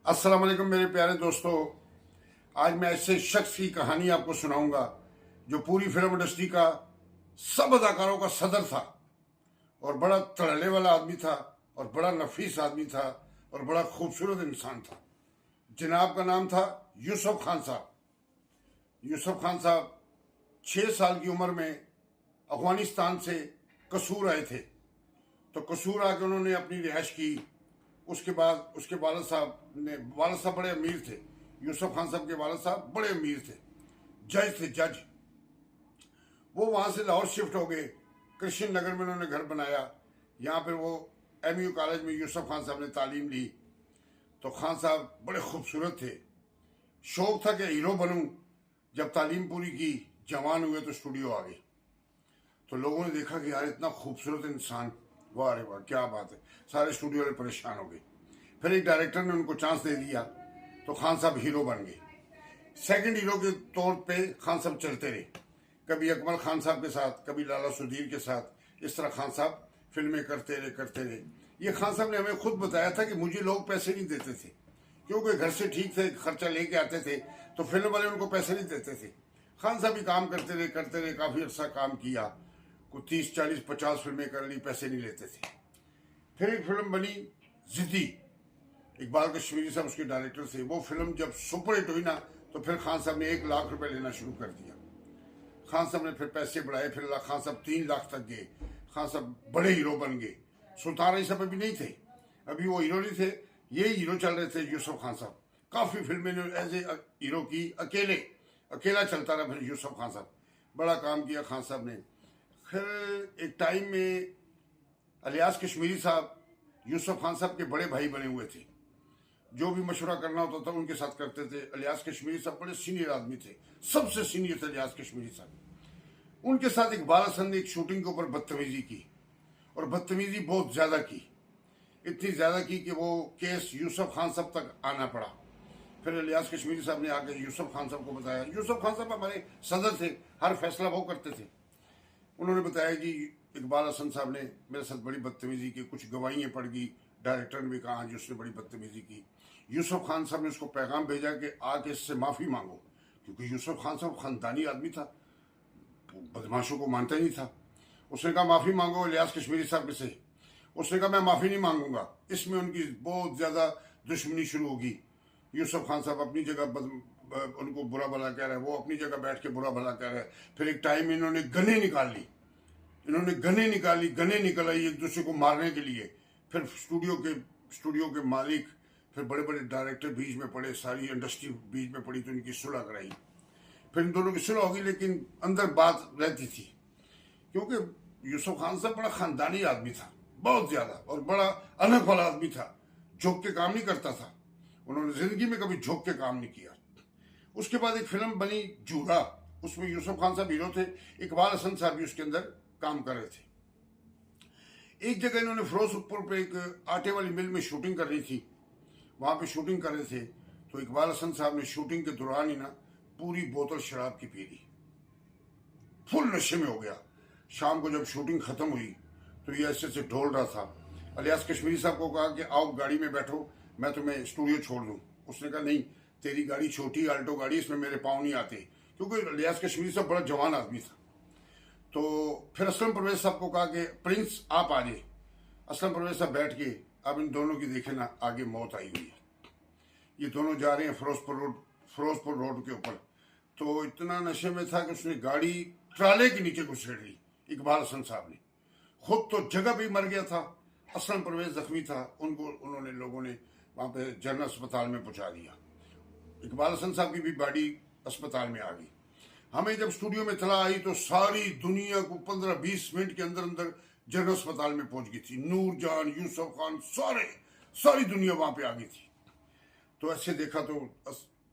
अस्सलाम वालेकुम मेरे प्यारे दोस्तों। आज मैं ऐसे शख्स की कहानी आपको सुनाऊंगा जो पूरी फिल्म इंडस्ट्री का सब अदाकारों का सदर था और बड़ा तड़ले वाला आदमी था और बड़ा नफीस आदमी था और बड़ा खूबसूरत इंसान था। जनाब का नाम था यूसुफ खान साहब। यूसुफ खान साहब 6 साल की उम्र में अफगानिस्तान से कसूर आए थे। तो कसूर आके उन्होंने अपनी रिहाइश की। उसके बाद उसके वालिद साहब बड़े अमीर थे। यूसुफ खान साहब के वालिद साहब बड़े अमीर थे, जज थे, जज। वो वहाँ से लाहौर शिफ्ट हो गए। कृष्ण नगर में उन्होंने घर बनाया। यहाँ पर वो MU कॉलेज में यूसुफ खान साहब ने तालीम ली। तो खान साहब बड़े खूबसूरत थे। शौक था कि हीरो बनूं। जब तालीम पूरी की, जवान हुए तो स्टूडियो आ गए। तो लोगों ने देखा कि यार इतना खूबसूरत इंसान, वाह रे वाह क्या बात है। सारे स्टूडियो वाले परेशान हो गए। फिर एक डायरेक्टर ने उनको चांस दे दिया तो खान साहब हीरो बन गए। सेकंड हीरो के तौर पे खान साहब चलते रहे, कभी अकमल खान साहब के साथ, कभी लाला सुधीर के साथ। इस तरह खान साहब फिल्में करते रहे। ये खान साहब ने हमें खुद बताया था कि मुझे लोग पैसे नहीं देते थे, क्योंकि घर से ठीक थे, खर्चा लेके आते थे, तो फिल्म वाले उनको पैसे नहीं देते थे। खान साहब भी काम करते रहे, काफ़ी अर्सा काम किया। कुछ 30, 40, 50 फिल्में कर ली, पैसे नहीं लेते थे। फिर एक फिल्म बनी जिद्दी, इकबाल कश्मीरी साहब उसके डायरेक्टर थे। वो फिल्म जब सुपरहिट हुई ना, तो फिर खान साहब ने 1 लाख रुपए लेना शुरू कर दिया। खान साहब ने फिर पैसे बढ़ाए, फिर खान साहब 3 लाख तक गए। खान साहब बड़े हीरो बन गए। सुल्तान अली साहब अभी नहीं थे, अभी वो हीरो नहीं थे, यही हीरो चल रहे थे यूसुफ खान साहब। काफ़ी फिल्में एज ए हीरो की, अकेला चलता रहा। फिर यूसुफ खान साहब बड़ा काम किया खान साहब ने। फिर एक टाइम में इलियास कश्मीरी साहब यूसुफ खान साहब के बड़े भाई बने हुए थे। जो भी मशवरा करना होता था उनके साथ करते थे। इलियास कश्मीरी साहब बड़े सीनियर आदमी थे, सबसे सीनियर थे इलियास कश्मीरी साहब। उनके साथ इकबाल हसन ने एक शूटिंग के ऊपर बदतमीजी की, और बदतमीजी बहुत ज़्यादा की। इतनी ज़्यादा की कि वो केस यूसुफ खान साहब तक आना पड़ा। फिर इलियास कश्मीरी साहब ने आकर यूसुफ खान साहब को बताया। यूसुफ खान साहब हमारे सदर थे, हर फैसला वो करते थे। उन्होंने बताया कि इकबाल हसन साहब ने मेरे साथ बड़ी बदतमीजी की, कुछ गवाहियाँ पड़ गई। डायरेक्टर ने भी कहा जी उसने बड़ी बदतमीजी की। यूसुफ खान साहब ने उसको पैगाम भेजा कि आके इससे माफ़ी मांगो, क्योंकि यूसुफ खान साहब ख़ानदानी आदमी था, बदमाशों को मानता ही नहीं था। उसने कहा माफ़ी मांगो इलियास कश्मीरी साहब से। उसने कहा मैं माफ़ी नहीं मांगूंगा। इसमें उनकी बहुत ज़्यादा दुश्मनी शुरू होगी। यूसुफ खान साहब अपनी जगह उनको बुरा भला कह रहे हैं, वो अपनी जगह बैठ के बुरा भला कह रहे हैं। फिर एक टाइम में इन्होंने गने निकल आई एक दूसरे को मारने के लिए। फिर स्टूडियो के मालिक, फिर बड़े बड़े डायरेक्टर बीच में पड़े, सारी इंडस्ट्री बीच में पड़ी, तो इनकी सुलह कराई। फिर इन दोनों की सुलह होगी, लेकिन अंदर बात रहती थी, क्योंकि यूसुफ खान साहब बड़ा ख़ानदानी आदमी था, बहुत ज़्यादा, और बड़ा अनख वाला आदमी था, झोंक के काम नहीं करता था। उन्होंने ज़िंदगी में कभी झोंक के काम नहीं किया। उसके बाद एक फिल्म बनी जूरा, उसमें यूसुफ खान साहब हीरो थे, इकबाल हसन साहब भी उसके अंदर काम कर रहे थे। एक जगह इन्होंने फिरोजपुर पे एक आटे वाली मिल में शूटिंग करनी थी, वहाँ पे शूटिंग कर रहे थे। तो इकबाल हसन साहब ने शूटिंग के दौरान ही ना पूरी बोतल शराब की पी ली, फुल नशे में हो गया। शाम को जब शूटिंग ख़त्म हुई तो ये ऐसे से ढोल रहा था। इलियास कश्मीरी साहब को कहा कि आओ गाड़ी में बैठो, मैं तुम्हें स्टूडियो छोड़ दूँ। उसने कहा नहीं, तेरी गाड़ी छोटी आल्टो गाड़ी, इसमें मेरे पाँव नहीं आते, क्योंकि इलियास कश्मीरी साहब बड़ा जवान आदमी था। तो फिर असलम परवेज साहब को कहा कि प्रिंस आप आ जाए। असलम परवेज साहब बैठ के, अब इन दोनों की देखे ना आगे मौत आई हुई है। ये दोनों जा रहे हैं फिरोजपुर रोड के ऊपर। तो इतना नशे में था कि उसने गाड़ी ट्राले के नीचे घुसेड़ ली। इकबाल हसन साहब ने खुद तो जगह भी मर गया था, असलम परवेज जख्मी था, उन्होंने लोगों ने वहाँ पे जनरल अस्पताल में पहुँचा दिया। इकबाल हसन साहब की भी बॉडी अस्पताल में आ गई। हमें जब स्टूडियो में तला आई तो सारी दुनिया को 15-20 मिनट के अंदर अंदर जनरल अस्पताल में पहुंच गई थी। नूर जान, यूसुफ खान, सारी दुनिया वहां पे आ गई थी। तो ऐसे देखा तो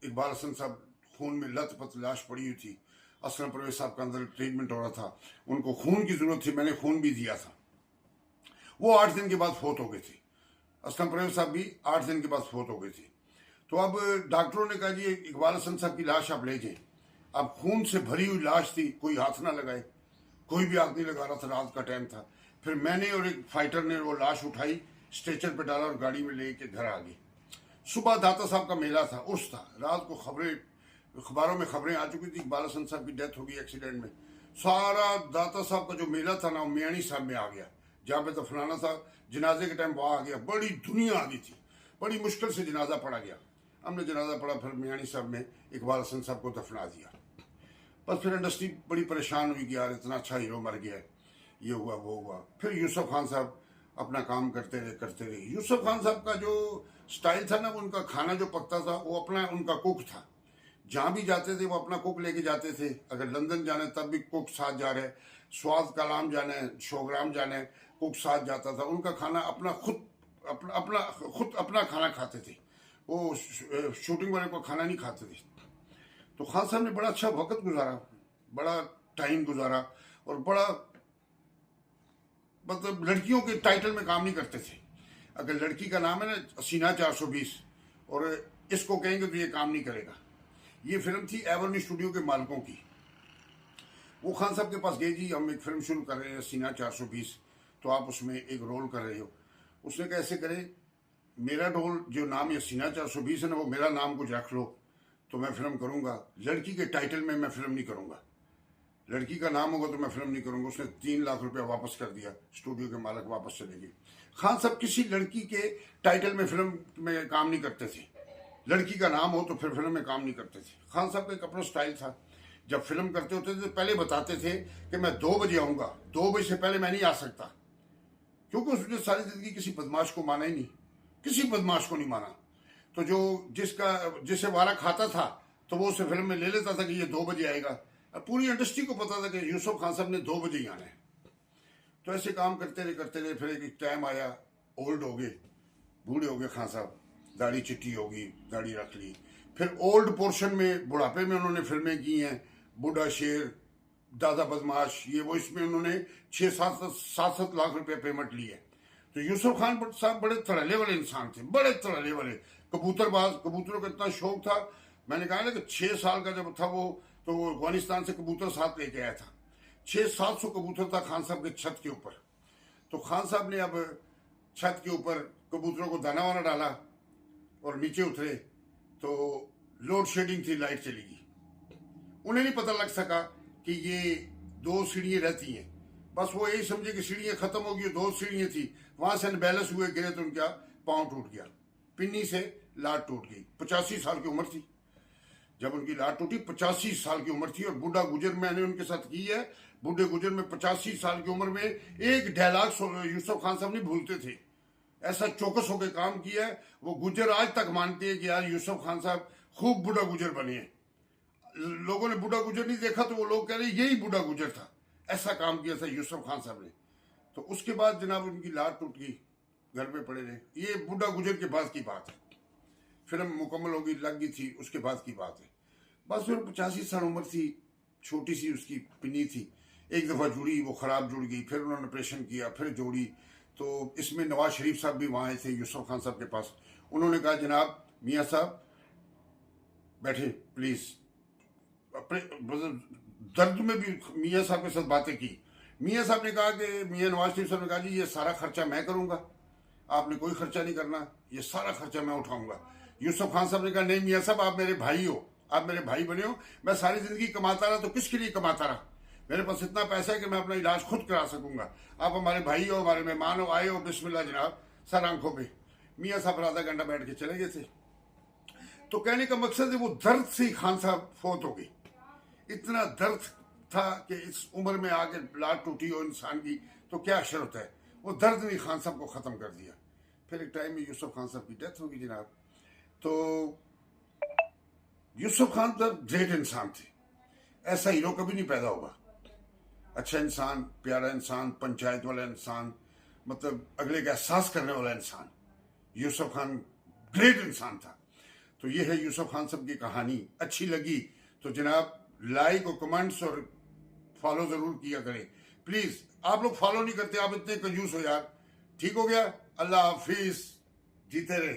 इकबाल हसन साहब खून में लथपथ लाश पड़ी हुई थी। असलम परवेज साहब का अंदर ट्रीटमेंट हो रहा था, उनको खून की जरूरत थी, मैंने खून भी दिया था। वो 8 दिन के बाद फोत हो गए थे। असलम परवेज साहब भी 8 दिन के बाद फोत हो गए थे। तो अब डॉक्टरों ने कहा जी इकबाल हसन साहब की लाश आप ले जाएं। अब खून से भरी हुई लाश थी, कोई हाथ ना लगाए, कोई भी हाथ नहीं लगा रहा था, रात का टाइम था। फिर मैंने और एक फाइटर ने वो लाश उठाई, स्ट्रेचर पे डाला और गाड़ी में लेके घर आ गई। सुबह दाता साहब का मेला था, उर्स था, रात को अखबारों में खबरें आ चुकी थी, इकबाल हसन साहब की डेथ हो गई एक्सीडेंट में। सारा दाता साहब का जो मेला था ना, वो मियानी साहब में आ गया, जहाँ पे दफनाना था। जनाजे के टाइम वहाँ आ गया, बड़ी दुनिया आ गई थी, बड़ी मुश्किल से जनाजा पड़ा गया। हमने जनाजा पढ़ा, फिर मियानी साहब ने इकबाल हसन साहब को दफना दिया। बस फिर इंडस्ट्री बड़ी परेशान हुई कि यार इतना अच्छा हीरो मर गया है, ये हुआ वो हुआ। फिर यूसुफ खान साहब अपना काम करते रहे। यूसुफ खान साहब का जो स्टाइल था ना, उनका खाना जो पकता था, वो अपना उनका कुक था। जहाँ भी जाते थे वो अपना कुक लेके जाते थे। अगर लंदन जाने तब भी कुक साथ जा रहे, स्वाद कलाम जाने, शोग्राम जाने, कुक साथ जाता था। उनका खाना खुद अपना खाना खाते थे, वो शूटिंग वाले को खाना नहीं खाते थे। तो खान साहब ने बड़ा अच्छा वक्त गुजारा, बड़ा टाइम गुजारा, और बड़ा मतलब लड़कियों के टाइटल में काम नहीं करते थे। अगर लड़की का नाम है ना सीना 420 और इसको कहेंगे तो ये काम नहीं करेगा। ये फिल्म थी एवर्नी स्टूडियो के मालिकों की। वो खान साहब के पास गए, जी हम एक फिल्म शुरू कर रहे हैं सीना 420, तो आप उसमें एक रोल कर रहे हो। उसने कहा ऐसे करें, मेरा रोल जो नाम ये सीना 420 है ना, वो मेरा नाम कुछ रख लो तो मैं फिल्म करूँगा। लड़की के टाइटल में मैं फिल्म नहीं करूँगा, लड़की का नाम होगा तो मैं फिल्म नहीं करूँगा। उसने 3 लाख रुपया वापस कर दिया, स्टूडियो के मालिक वापस चले गए। खान साहब किसी लड़की के टाइटल में फिल्म में काम नहीं करते थे, लड़की का नाम हो तो फिर फिल्म में काम नहीं करते थे। खान साहब का एक अपना स्टाइल था, जब फिल्म करते होते थे तो पहले बताते थे कि मैं 2 बजे आऊँगा, 2 बजे से पहले मैं नहीं आ सकता, क्योंकि उसने सारी जिंदगी किसी बदमाश को माना ही नहीं, किसी बदमाश को नहीं माना। तो जो जिसे वारा खाता था तो वो उसे फिल्म में ले लेता था कि ये 2 बजे आएगा। पूरी इंडस्ट्री को पता था कि यूसुफ खान साहब ने 2 बजे ही आना है। तो ऐसे काम करते रहे। फिर एक टाइम आया, ओल्ड हो गए, बूढ़े हो गए खान साहब, दाढ़ी चिट्टी होगी, दाढ़ी रख ली। फिर ओल्ड पोर्शन में, बुढ़ापे में उन्होंने फिल्में की हैं, बूढ़ा शेर, दादा बदमाश, ये वो। इसमें उन्होंने 6-7 लाख रुपए पेमेंट ली है। तो यूसुफ खान साहब बड़े तड़ले वाले इंसान थे, बड़े तड़ले वाले, कबूतरबाज, कबूतरों का इतना शौक था। मैंने कहा ना कि 6 साल का जब था वो, तो वो अफगानिस्तान से कबूतर साथ लेके आया था। 600-700 कबूतर था खान साहब के छत के ऊपर। तो खान साहब ने अब छत के ऊपर कबूतरों को दाना वाना डाला और नीचे उतरे, तो लोड शेडिंग थी, लाइट चली गई। उन्हें नहीं पता लग सका कि ये 2 सीढ़ियाँ रहती हैं, बस वो यही समझे कि सीढ़ियाँ खत्म हो गई, 2 सीढ़ियाँ थी। वहां से अनबैलेंस हुए, गिरे तो उनका पाँव टूट गया, पिन्नी से लात टूट गई। 85 साल की उम्र थी जब उनकी लात टूटी, 85 साल की उम्र थी। और बूढ़ा गुजर मैंने उनके साथ की है, बूढ़े गुजर में 85 साल की उम्र में एक डायलॉग यूसुफ खान साहब नहीं भूलते थे, ऐसा चौकस होकर काम किया है। वो गुजर आज तक मानते हैं कि यार यूसुफ खान साहब खूब बूढ़ा गुजर बने हैं। लोगों ने बूढ़ा गुजर नहीं देखा तो वो लोग कह रहे यही बूढ़ा गुजर था, ऐसा काम किया था यूसुफ खान साहब ने। तो उसके बाद जनाब उनकी लात टूट गई, घर में पड़े रहे। ये बूढ़ा गुजर के बाद की बात है, फिल्म मुकम्मल होगी, लग गई थी, उसके बाद की बात है। बस फिर 85 साल उम्र थी, छोटी सी उसकी पिन्नी थी। एक दफ़ा जुड़ी, वो ख़राब जुड़ गई, फिर उन्होंने ऑपरेशन किया, फिर जोड़ी। तो इसमें नवाज शरीफ साहब भी वहाँ आए थे यूसुफ खान साहब के पास। उन्होंने कहा जनाब मियाँ साहब बैठे प्लीज़। दर्द में भी मियाँ साहब के साथ बातें की। मियाँ साहब ने कहा कि मियाँ नवाज शरीफ साहब ने कहा जी ये सारा खर्चा मैं करूँगा, आपने कोई खर्चा नहीं करना, ये सारा खर्चा मैं उठाऊंगा। यूसुफ खान साहब ने कहा नहीं मियाँ साहब, आप मेरे भाई हो, आप मेरे भाई बने हो। मैं सारी जिंदगी कमाता रहा तो किसके लिए कमाता रहा, मेरे पास इतना पैसा है कि मैं अपना इलाज खुद करा सकूंगा। आप हमारे भाई हो, हमारे मेहमान हो, आए हो, बिस्मिल्लाह जनाब, सर आंखों पे। मियाँ साहब आधा घंटा बैठ के चले गए थे। तो कहने का मकसद है वो दर्द से ही खान साहब फोत हो गए। इतना दर्द था कि इस उम्र में आके लात टूटी हो इंसान की तो क्या अशर होता है, वो दर्द ने खान साहब को ख़त्म कर दिया। फिर एक टाइम में यूसुफ खान साहब की डेथ होगी जनाब। तो यूसुफ खान साहब ग्रेट इंसान थे, ऐसा हीरो कभी नहीं पैदा होगा। अच्छा इंसान, प्यारा इंसान, पंचायत वाला इंसान, मतलब अगले का एहसास करने वाला इंसान। यूसुफ खान ग्रेट इंसान था। तो ये है यूसुफ खान साहब की कहानी। अच्छी लगी तो जनाब लाइक और कमेंट्स और फॉलो जरूर किया करें प्लीज। आप लोग फॉलो नहीं करते, आप इतने कंजूस हो यार। ठीक हो गया, अल्लाह हाफिज, जीते रहे।